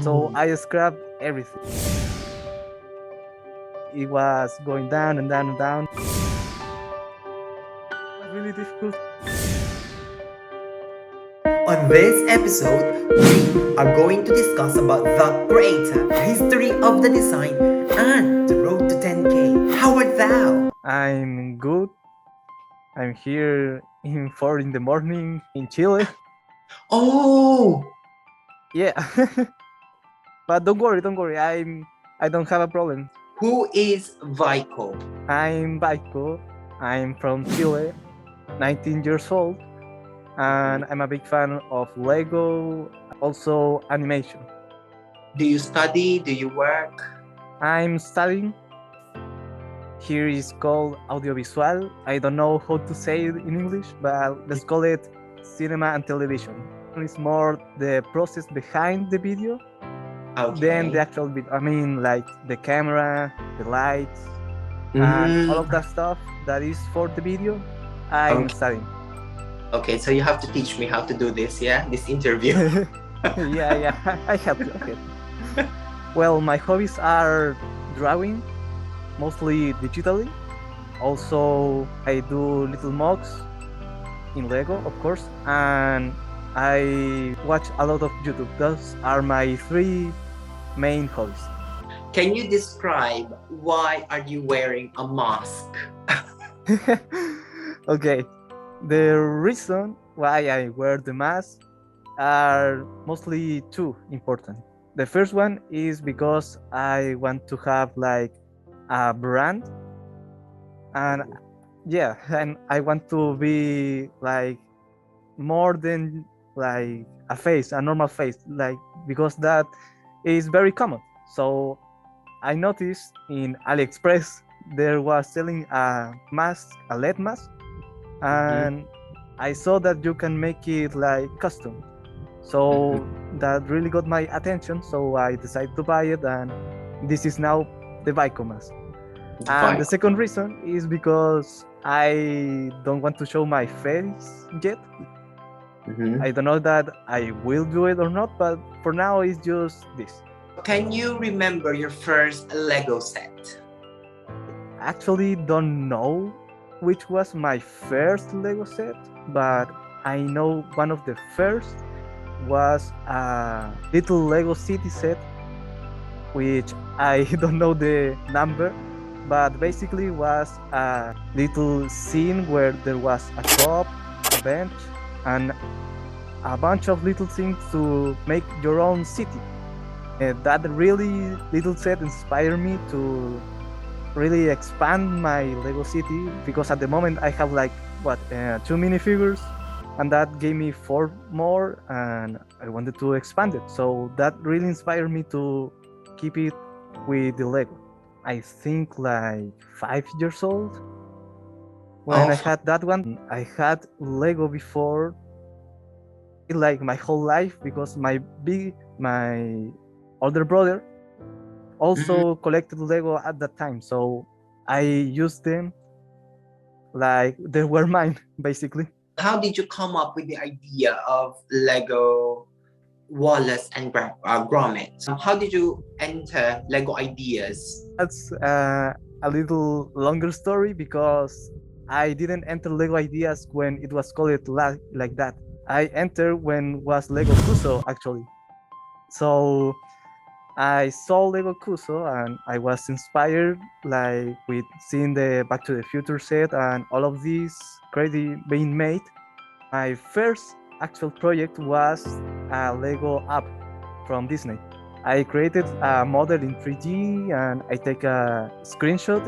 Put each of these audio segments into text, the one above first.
So I scrapped everything. It was going down and down and down. It was really difficult. On this episode, we are going to discuss about the creator, the history of the design, and the road to 10K. How art thou? I'm good. I'm here in 4 in the morning in Chile. Oh! Yeah. But don't worry. I don't have a problem. Who is Vaicko? I'm Baiko. I'm from Chile, 19 years old, and I'm a big fan of Lego, also animation. Do you study? Do you work? I'm studying. Here is called audiovisual. I don't know how to say it in English, but let's call it cinema and television. It's more the process behind the video than the actual video. I mean, like the camera, the lights, and all of that stuff that is for the video. I'm studying. Okay, so you have to teach me how to do this, yeah? This interview. yeah, I help you. Okay. Well, my hobbies are drawing, mostly digitally. Also, I do little mocks in Lego, of course, and I watch a lot of YouTube. Those are my 3 main hobbies. Can you describe why are you wearing a mask? Okay, the reason why I wear the mask are mostly 2 important. The first one is because I want to have like a brand, and yeah, and I want to be like more than like a face, a normal face, like because that is very common. So I noticed in AliExpress there was selling a mask, a LED mask, and I saw that you can make it like custom. So that really got my attention. So I decided to buy it, and this is now the Baiko mask. And the second reason is because I don't want to show my face yet. I don't know that I will do it or not, but for now it's just this. Can you remember your first Lego set? Actually don't know which was my first Lego set, but I know one of the first was a little Lego city set, which I don't know the number, but basically was a little scene where there was a cup, a bench, and a bunch of little things to make your own city. That really little set inspired me to really expand my Lego city, because at the moment I have like 2 minifigures, and that gave me 4 more, and I wanted to expand it. So that really inspired me to keep it with the Lego. I think like 5 years old when I had that one. I had Lego before like my whole life, because my older brother also collected Lego at that time, so I used them like they were mine, basically. How did you come up with the idea of Lego, WALLACE, and Gromit? How did you enter Lego ideas? That's a little longer story, because I didn't enter Lego ideas when it was called like that. I entered when was Lego Cuso, actually. So I saw Lego Cuso and I was inspired like with seeing the Back to the Future set and all of these credit being made. My first actual project was a Lego app from Disney. I created a model in 3D and I take a screenshot.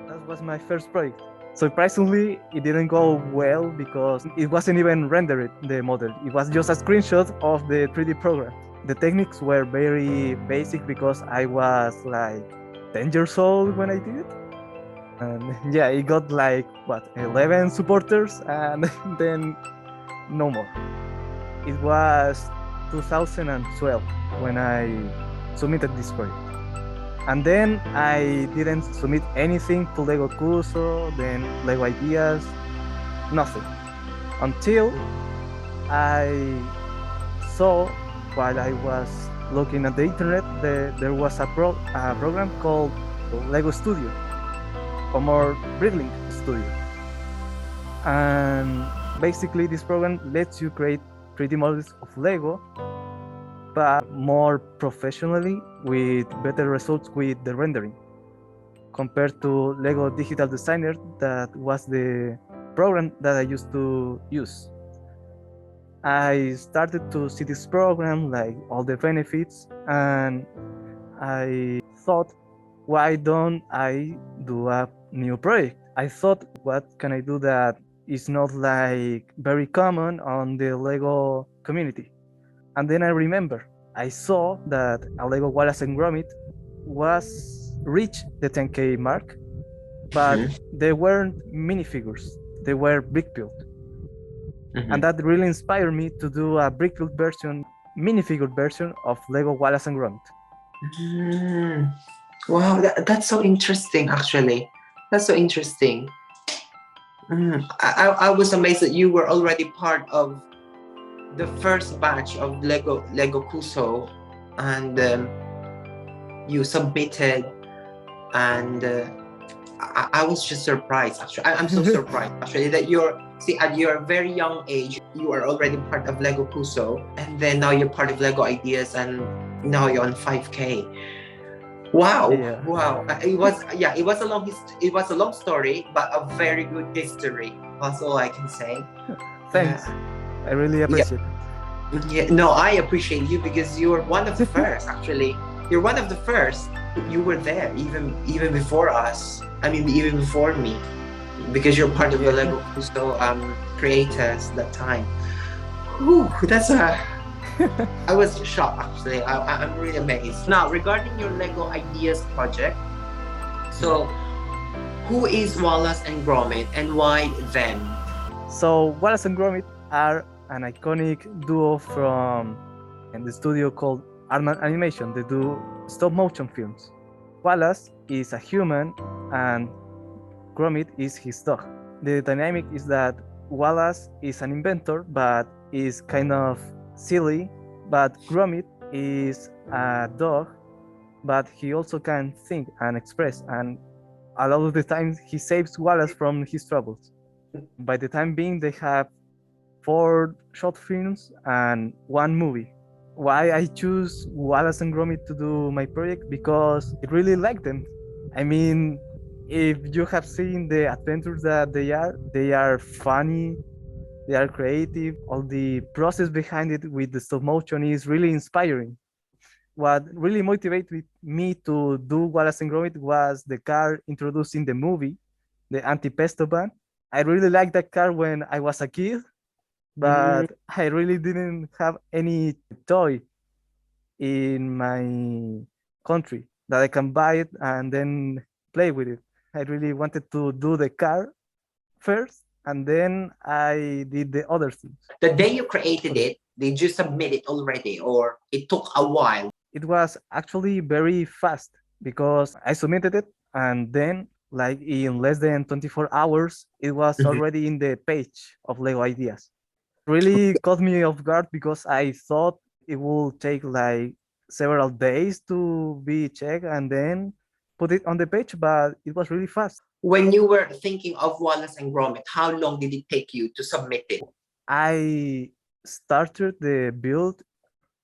That was my first project. Surprisingly, it didn't go well because it wasn't even rendered, the model. It was just a screenshot of the 3D program. The techniques were very basic because I was like 10 years old when I did it. And yeah, it got like 11 supporters and then no more. It was 2012 when I submitted this project. And then I didn't submit anything to Lego Cuso, then Lego Ideas, nothing. Until I saw, while I was looking at the internet, there was a program called Lego Studio, or more Bricklink Studio. And basically, this program lets you create 3D models of Lego, but more professionally with better results with the rendering compared to Lego Digital Designer, that was the program that I used to use. I started to see this program, like all the benefits, and I thought, why don't I do a new project? I thought, what can I do that is not like very common on the Lego community? And then I remember, I saw that a Lego Wallace and Gromit was reached the 10K mark, but they weren't minifigures, they were brick built. And that really inspired me to do a brick built version, minifigure version of Lego Wallace and Gromit. Mm. Wow, that's so interesting, actually. That's so interesting. I was amazed that you were already part of the first batch of Lego Kuso, and you submitted, and I was just surprised. Actually, I'm so surprised actually that at your very young age you are already part of Lego Kuso, and then now you're part of Lego Ideas, and now you're on 5K. Wow, Yeah. wow! It was it was a long story, but a very good history. That's all I can say. Thanks. I really appreciate it. Yeah, no, I appreciate you because you were one of the first. Actually, you're one of the first. You were there even before us. I mean, even before me, because you're part of the Lego Kusto creators that time. Whew, that's a. I was shocked actually. I'm really amazed. Now, regarding your Lego Ideas project, so who is Wallace and Gromit and why them? So Wallace and Gromit are an iconic duo from the studio called Arman Animation. They do stop motion films. Wallace is a human and Gromit is his dog. The dynamic is that Wallace is an inventor but is kind of silly, but Gromit is a dog, but he also can think and express, and a lot of the times he saves Wallace from his troubles. By the time being, they have 4 short films and 1 movie. Why I choose Wallace and Gromit to do my project? Because I really like them. I mean, if you have seen the adventures that they are funny, they are creative. All the process behind it with the stop motion is really inspiring. What really motivated me to do Wallace and Gromit was the car introduced in the movie, the Anti-Pesto van. I really liked that car when I was a kid, but I really didn't have any toy in my country that I can buy it and then play with it. I really wanted to do the car first, and then I did the other things. The day you created it, did you submit it already, or it took a while? It was actually very fast because I submitted it, and then like in less than 24 hours, it was already in the page of Lego Ideas. Really caught me off guard because I thought it would take like several days to be checked and then put it on the page, but it was really fast. When you were thinking of Wallace and Gromit, how long did it take you to submit it? I started the build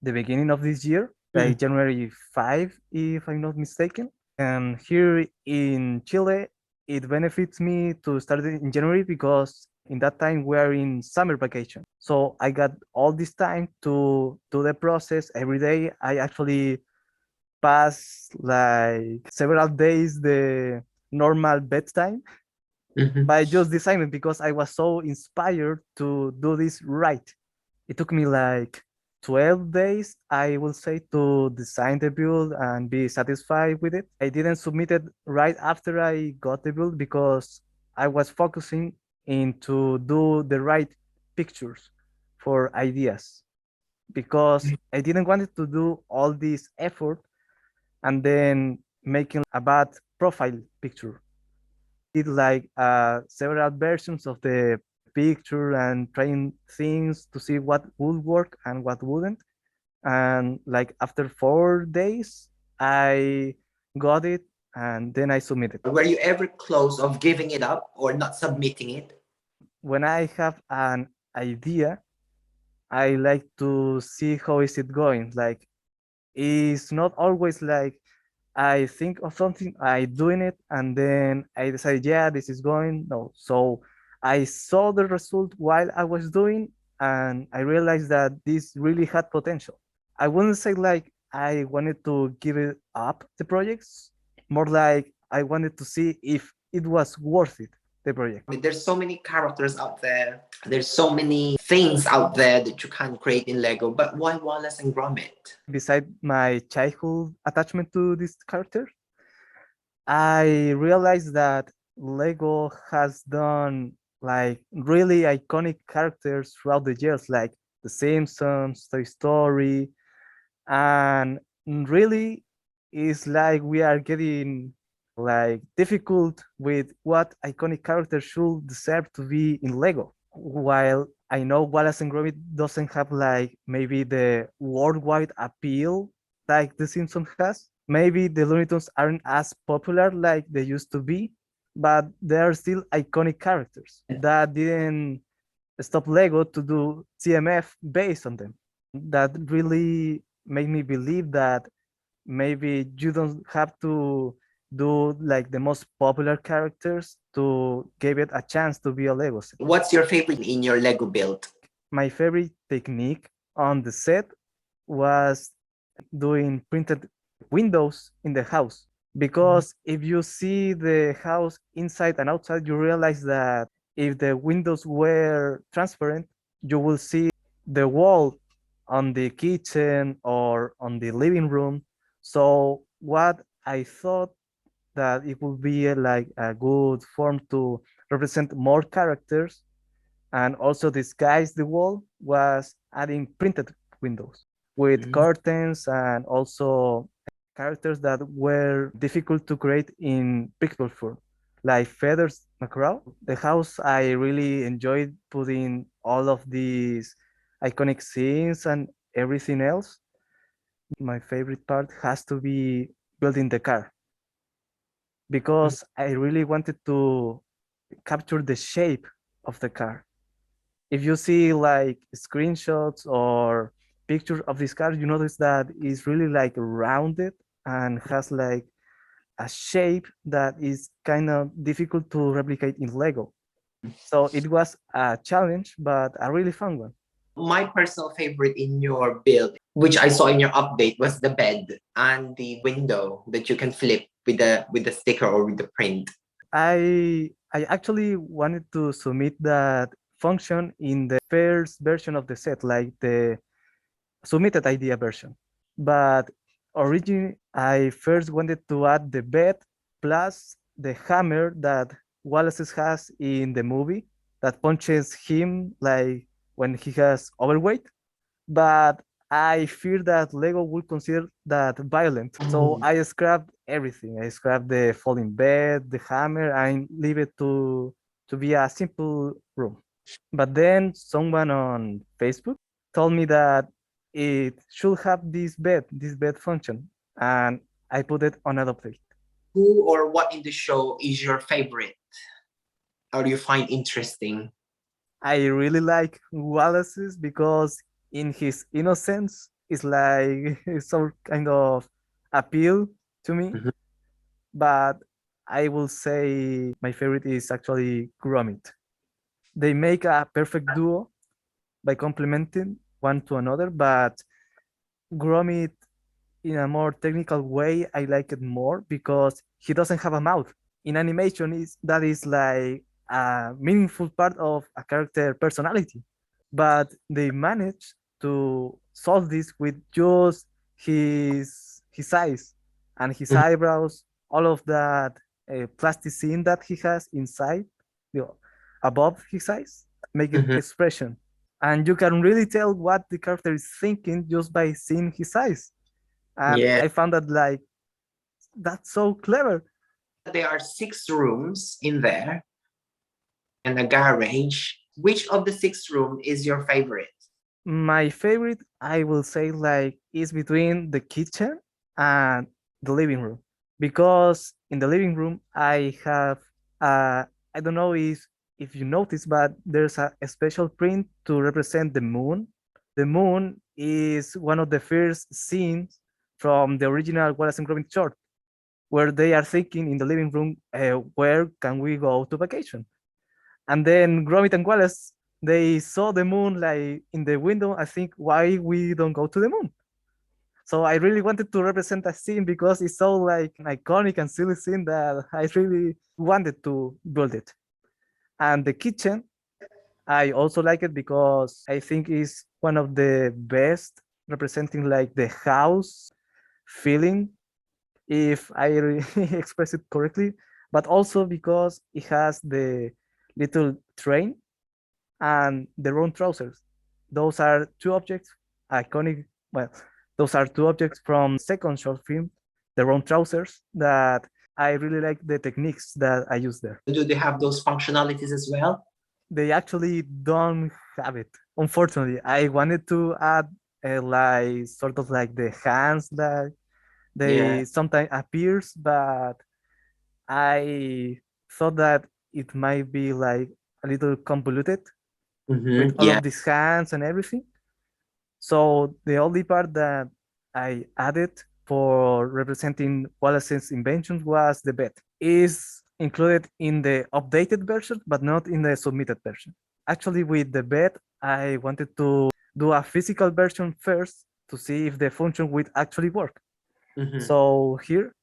the beginning of this year, like January 5, if I'm not mistaken. And here in Chile, it benefits me to start it in January because in that time we are in summer vacation. So I got all this time to do the process every day. I actually pass like several days the normal bedtime by just designing because I was so inspired to do this right. It took me like 12 days, I will say, to design the build and be satisfied with it. I didn't submit it right after I got the build because I was focusing into do the right pictures for ideas because I didn't want it to do all this effort and then making a bad profile picture. Did like several versions of the picture and trying things to see what would work and what wouldn't. And like after 4 days, I got it and then I submitted. Were you ever close of giving it up or not submitting it? When I have an idea, I like to see how is it going. Like it's not always like I think of something, I doing it, and then I decide, yeah, this is going. No, so I saw the result while I was doing, and I realized that this really had potential. I wouldn't say like I wanted to give it up the projects, more like I wanted to see if it was worth it, the project. There's so many characters out there. There's so many things out there that you can create in Lego. But why Wallace and Gromit? Beside my childhood attachment to this character, I realized that Lego has done like really iconic characters throughout the years, like The Simpsons, Toy Story, and really it's like we are getting like difficult with what iconic characters should deserve to be in Lego. While I know Wallace and Gromit doesn't have like maybe the worldwide appeal like The Simpsons has, maybe the Looney Tunes aren't as popular like they used to be, but they are still iconic characters that didn't stop Lego to do TMF based on them. That really made me believe that maybe you don't have to do like the most popular characters to give it a chance to be a Lego set. What's your favorite in your Lego build? My favorite technique on the set was doing printed windows in the house, because if you see the house inside and outside, you realize that if the windows were transparent, you will see the wall on the kitchen or on the living room. So what I thought that it would be like a good form to represent more characters and also disguise the wall was adding printed windows with curtains and also characters that were difficult to create in picture form, like feathers mackerel. The house, I really enjoyed putting all of these iconic scenes and everything else. My favorite part has to be building the car, because I really wanted to capture the shape of the car. If you see like screenshots or pictures of this car, you notice that it's really like rounded and has like a shape that is kind of difficult to replicate in Lego. So it was a challenge, but a really fun one. My personal favorite in your build, which I saw in your update, was the bed and the window that you can flip with the sticker or with the print. I actually wanted to submit that function in the first version of the set, like the submitted idea version. But originally, I first wanted to add the bed plus the hammer that Wallace has in the movie that punches him like when he has overweight. But I fear that Lego will consider that violent. So I scrapped everything. I scrapped the folding bed, the hammer, and leave it to be a simple room. But then someone on Facebook told me that it should have this bed function, and I put it on an update. Who or what in the show is your favorite or you find interesting? I really like Wallace's because in his innocence, it's like some kind of appeal to me. Mhm. But I will say my favorite is actually Gromit. They make a perfect duo by complementing one to another, but Gromit in a more technical way, I like it more because he doesn't have a mouth. In animation, is that is like a meaningful part of a character personality, but they manage to solve this with just his eyes and his Mhm. eyebrows, all of that plasticine that he has inside, you know, above his eyes, make it Mhm. expression, and you can really tell what the character is thinking just by seeing his eyes. And Yeah. I found that like that's so clever. There are 6 rooms in there and a garage. Which of the 6 room is your favorite? My favorite, I will say, like, is between the kitchen and the living room, because in the living room I have, I don't know if you notice, but there's a special print to represent the moon. The moon is one of the first scenes from the original Wallace and Gromit short, where they are thinking in the living room, where can we go to vacation? And then Gromit and Wallace, they saw the moon like in the window. I think, why we don't go to the moon? So I really wanted to represent a scene because it's so like an iconic and silly scene that I really wanted to build it. And the kitchen, I also like it because I think it's one of the best representing like the house feeling, if I express it correctly, but also because it has the little train and the round trousers. Those are two objects, iconic. Well, those are two objects from second short film, the round trousers, that I really like the techniques that I use there. Do they have those functionalities as well? They actually don't have it. Unfortunately, I wanted to add like sort of like the hands that Yeah. they sometimes appears, but I thought that it might be like a little convoluted with all Yeah. of these hands and everything. So the only part that I added for representing Wallace's inventions was the bed. Is included in the updated version, but not in the submitted version. Actually, with the bed, I wanted to do a physical version first to see if the function would actually work. So here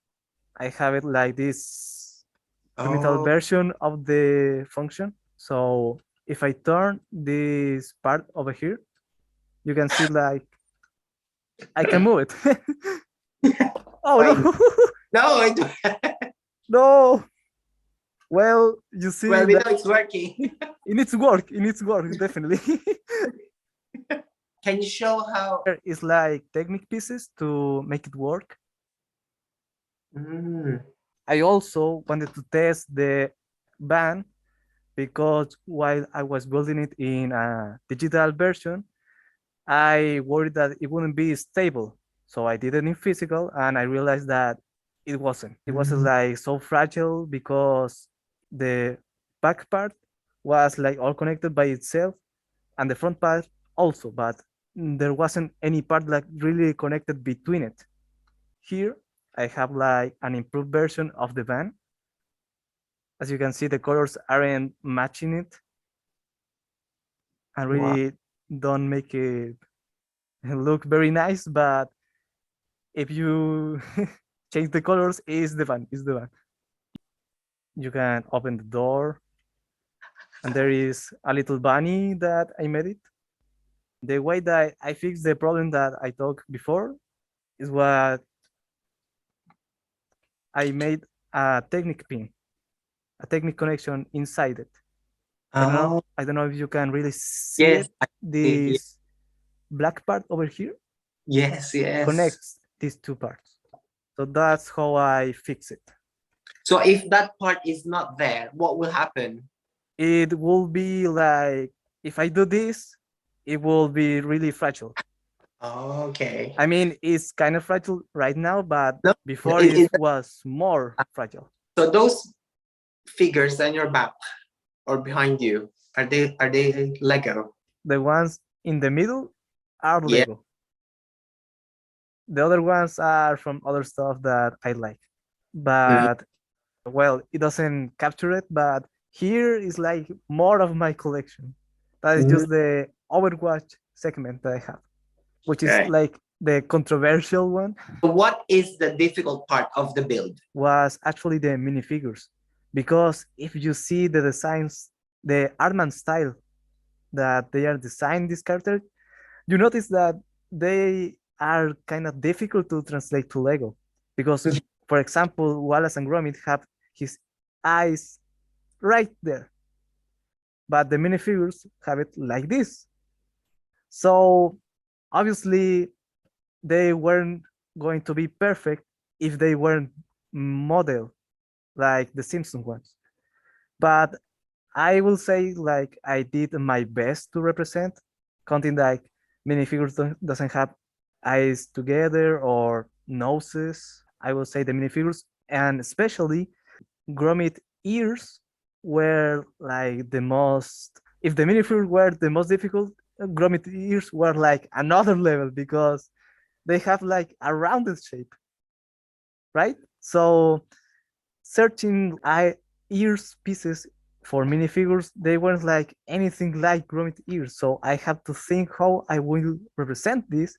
I have it like this primitive Oh. version of the function. So if I turn this part over here, you can see like I can move it. Oh Why? no, No, I don't. no. Well, you see Well, we that know it's working. it needs work. It needs work, definitely. Can you show how? There is like technique pieces to make it work. Mm. I also wanted to test the band because while I was building it in a digital version, I worried that it wouldn't be stable. So I did it in physical and I realized that it wasn't. It wasn't like so fragile because the back part was like all connected by itself and the front part also, but there wasn't any part like really connected between it. Here I have like an improved version of the van. As you can see, the colors aren't matching it and Wow. really don't make it look very nice, but if you change the colors, is the van, is the van. You can open the door and there is a little bunny that I made it. The way that I fixed the problem that I talked before is what I made a technique pin, a technique connection inside it. Oh, I don't know if you can really see yes. it. This black part over here Yes, yes. connects these two parts. So that's how I fix it. So if that part is not there, what will happen? It will be like, if I do this, it will be really fragile. Okay. I mean, it's kind of fragile right now, but No, before it was more fragile. so those figures on your back or behind you, are they Lego? The ones in the middle are Yeah. Lego. The other ones are from other stuff that I like. But well, it doesn't capture it, but here is like more of my collection. That is Mhm. just the Overwatch segment that I have, which is Okay. like the controversial one, What is the difficult part of the build? was actually the minifigures. Because if you see the designs, the Artman style that they are designed this character, you notice that they are kind of difficult to translate to Lego. Because, for example, Wallace and Gromit have his eyes right there, but the minifigures have it like this. So obviously, they weren't going to be perfect if they weren't modeled like the Simpson ones. But I will say like I did my best to represent, counting like minifigures doesn't have eyes together or noses. I will say the minifigures, and especially Gromit ears were like the most. If the minifigures were the most difficult, Gromit ears were like another level because they have like a rounded shape, right? So searching eye ears pieces for minifigures, they weren't like anything like Gromit ears. So I have to think how I will represent this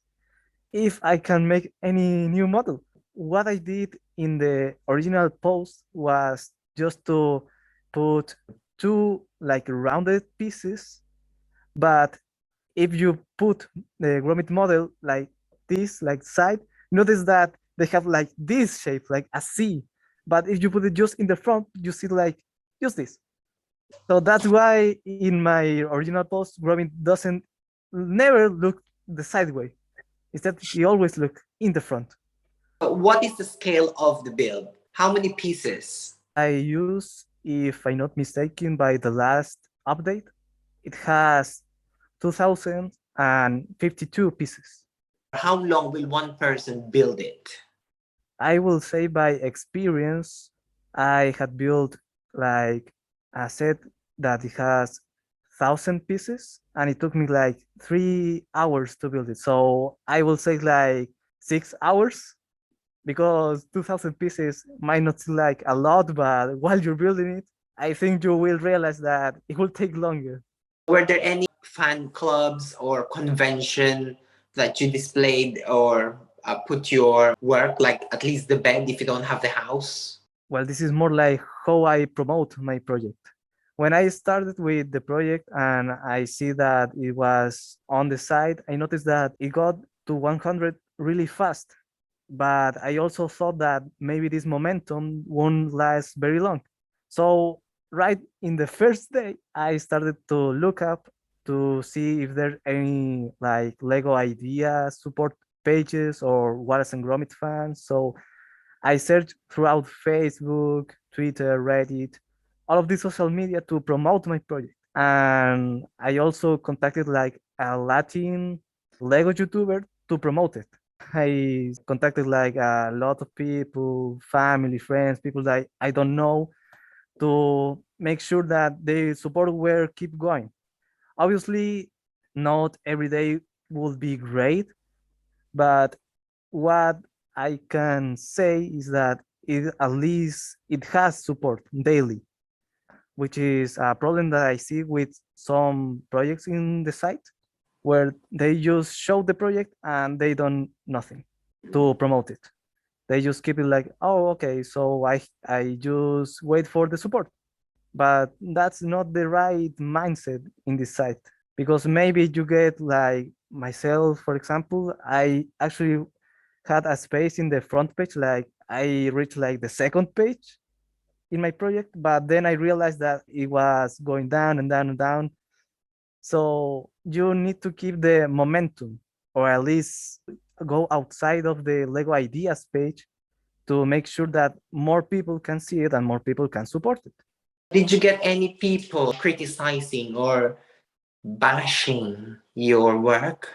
if I can make any new model. What I did in the original post was just to put two like rounded pieces, but if you put the Gromit model like this, like side, notice that they have like this shape, like a C. But if you put it just in the front, you see like just this. So that's why in my original post, Gromit doesn't never look the sideway. Instead, he always look in the front. What is the scale of the build? How many pieces? I use, if I'm not mistaken, by the last update, it has 2052 pieces. How long will one person build it? I will say by experience, I had built like a set that it has 1,000 pieces, and it took me like 3 hours to build it. So I will say like 6 hours because 2,000 pieces might not seem like a lot, but while you're building it, I think you will realize that it will take longer. Were there any fan clubs or convention that you displayed or put your work, like at least the bed if you don't have the house? Well, this is more like how I promote my project. When I started with the project and I see that it was on the side, I noticed that it got to 100 really fast. But I also thought that maybe this momentum won't last very long. So right in the first day, I started to look up to see if there are any like Lego idea support pages or Wallace and Gromit fans. So I searched throughout Facebook, Twitter, Reddit, all of these social media to promote my project. And I also contacted like a Latin Lego YouTuber to promote it. I contacted like a lot of people, family, friends, people that I don't know to make sure that the support will keep going. Obviously, not every day will be great, but what I can say is that it at least it has support daily, which is a problem that I see with some projects in the site where they just show the project and they don't nothing to promote it. They just keep it like, oh, okay, so I just wait for the support. But that's not the right mindset in this site because maybe you get like myself, for example, I actually had a space in the front page, like I reached like the second page in my project, but then I realized that it was going down and down and down. So you need to keep the momentum, or at least go outside of the Lego ideas page to make sure that more people can see it and more people can support it. Did you get any people criticizing or bashing your work?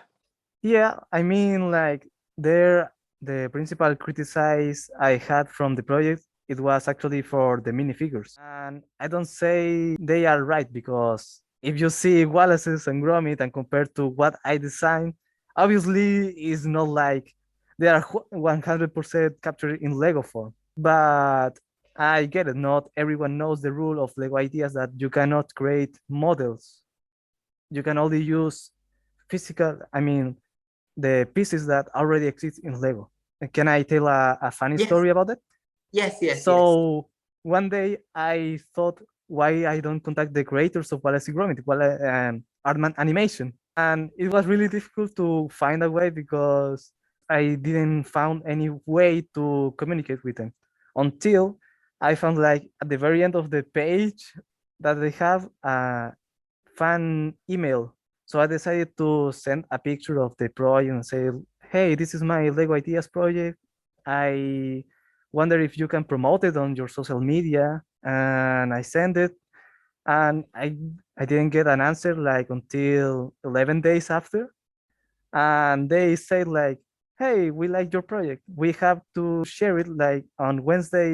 Yeah, I mean, like there, the principal criticize I had from the project, it was actually for the minifigures. And I don't say they are right because if you see Wallace's and Gromit and compare to what I designed, obviously it's not like they are 100% captured in Lego form. But I get it, not everyone knows the rule of Lego ideas that you cannot create models. You can only use physical, I mean, the pieces that already exist in Lego. Can I tell a funny Yes, story about it? yes, yes, yes. So one day I thought why I don't contact the creators of WALLACE Gromit, Artman Animation. And it was really difficult to find a way because I didn't found any way to communicate with them until I found like at the very end of the page that they have a fan email. So I decided to send a picture of the project and say, hey, this is my Lego Ideas project. I wonder if you can promote it on your social media. And I sent it. And I didn't get an answer like until 11 days after. and they said like, "Hey, we like your project. We have to share it like on Wednesday,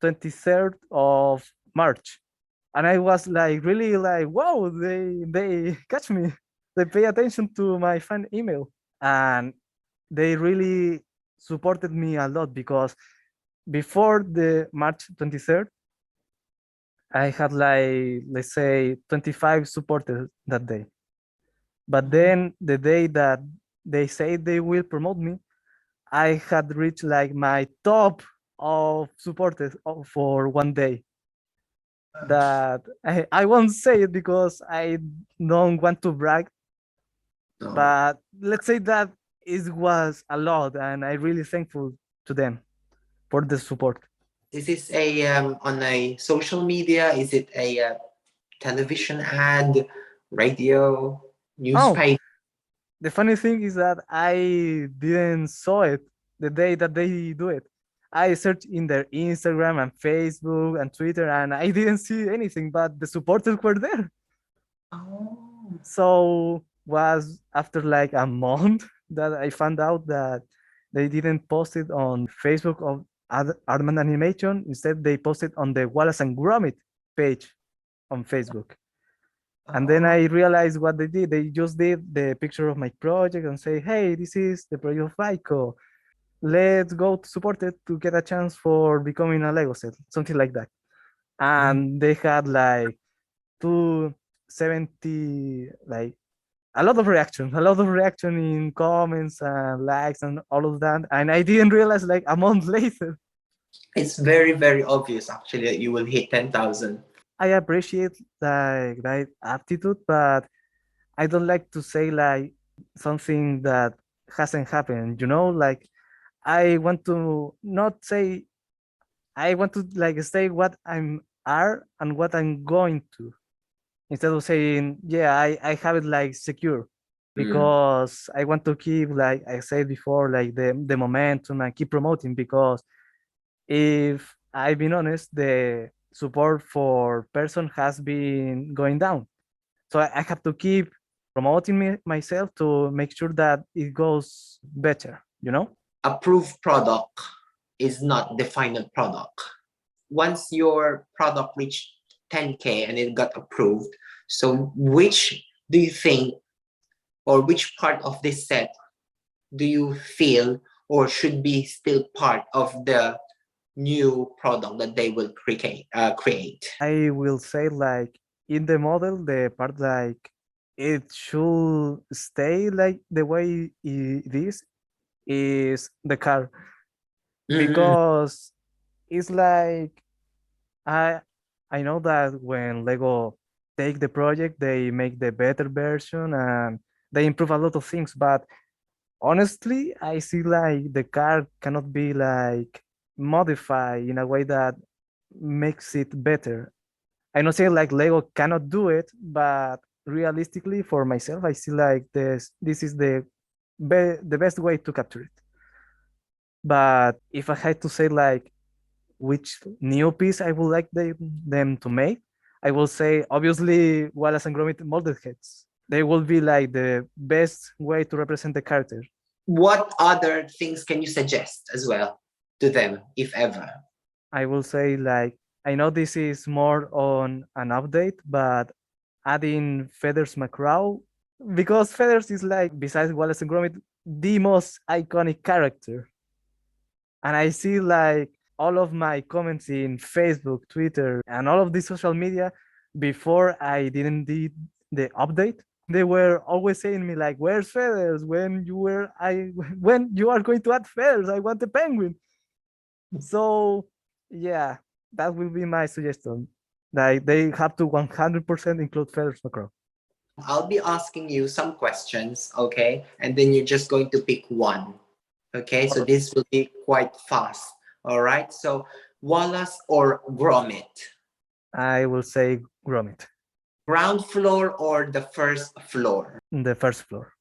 23rd of March." And I was like really like, "Wow, they catch me. They pay attention to my fan email." And they really supported me a lot because before the March 23rd, I had like, let's say, 25 supporters that day. But then the day that they say they will promote me, I had reached like my top of supporters for one day. That I won't say it because I don't want to brag, No. but let's say that it was a lot, and I'm really thankful to them for the support. Is this a on a social media? Is it a television ad, radio, Oh, newspaper? the funny thing is that I didn't saw it the day that they do it. I searched in their Instagram and Facebook and Twitter, and I didn't see anything, but the supporters were there. Oh. So was after like a month that I found out that they didn't post it on Facebook of Armand Animation. Instead, they posted on the Wallace and Gromit page on Facebook. And then Oh. I realized what they did. They just did the picture of my project and say, "Hey, this is the project of Vaicko. Let's go to support it to get a chance for becoming a Lego set," something like that. Mm. And they had like 270, like a lot of reaction in comments and likes and all of that. And I didn't realize like a month later. It's very, very obvious actually that you will hit 10,000. I appreciate like that aptitude, but I don't like to say like something that hasn't happened, like I want to not say, I want to like say what I'm are and what I'm going to, instead of saying, yeah, I have it like secure, Mm. because I want to keep, like I said before, like the momentum and keep promoting, because if I've been honest, the support for person has been going down. So I have to keep promoting myself to make sure that it goes better. Approved product is not the final product. Once your product reached 10K and it got approved, so which do you think, or which part of this set do you feel or should be still part of the new product that they will create? I will say like in the model, the part like it should stay like the way it is the car, Mm-mm. because it's like I I know that when Lego take the project, they make the better version and they improve a lot of things. But honestly, I see like the car cannot be like modified in a way that makes it better. I not say like Lego cannot do it, but realistically for myself, I see like this is the best way to capture it. But if I had to say like which new piece I would like them to make, I will say obviously Wallace and Gromit molded heads. They will be like the best way to represent the character. What other things can you suggest as well to them, if ever? I will say like I know this is more on an update, but adding Feathers McCraw, because Feathers is like, besides Wallace and Gromit, the most iconic character. And I see like all of my comments in Facebook, Twitter, and all of the social media before I didn't did the update. They were always saying me like, "Where's Feathers? When you are going to add Feathers? I want the penguin." So yeah, that will be my suggestion. Like they have to 100% include Feathers Macro. I'll be asking you some questions, okay? And then you're just going to pick one, okay? So this will be quite fast, all right? So Wallace or Gromit? I will say Gromit, Ground floor or the first floor? the first floor.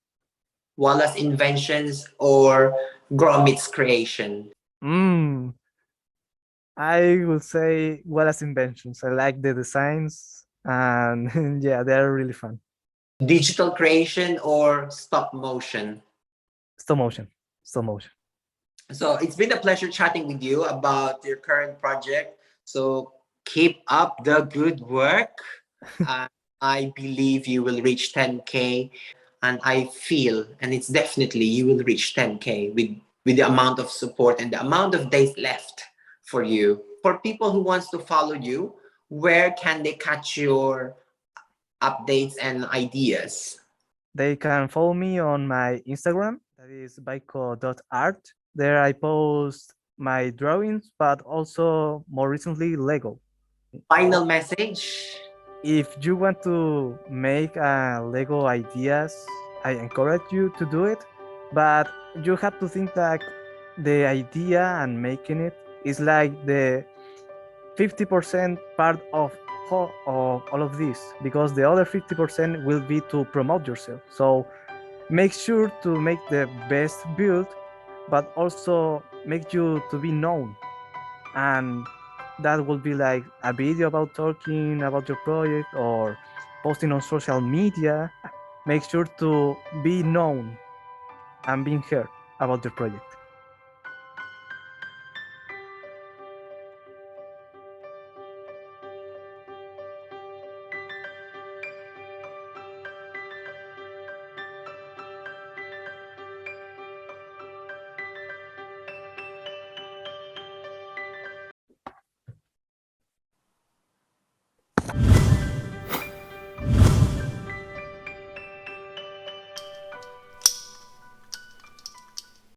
Wallace inventions or Gromit's creation? Mm, I will say Wallace inventions. I like the designs, and yeah, they are really fun. Digital creation or stop motion? Stop motion. Stop motion. So it's been a pleasure chatting with you about your current project. So keep up the good work. Uh, I believe you will reach 10K, and I feel, and it's definitely you will reach 10K with the amount of support and the amount of days left for you. For people who wants to follow you, where can they catch your updates and ideas? They can follow me on my Instagram. That is baiko.art. There I post my drawings, but also more recently Lego. Final message. If you want to make Lego ideas, I encourage you to do it, but you have to think that the idea and making it is like the 50% part of all of this, because the other 50% will be to promote yourself. So make sure to make the best build, but also make you to be known. And that will be like a video about talking about your project or posting on social media. Make sure to be known and being heard about your project.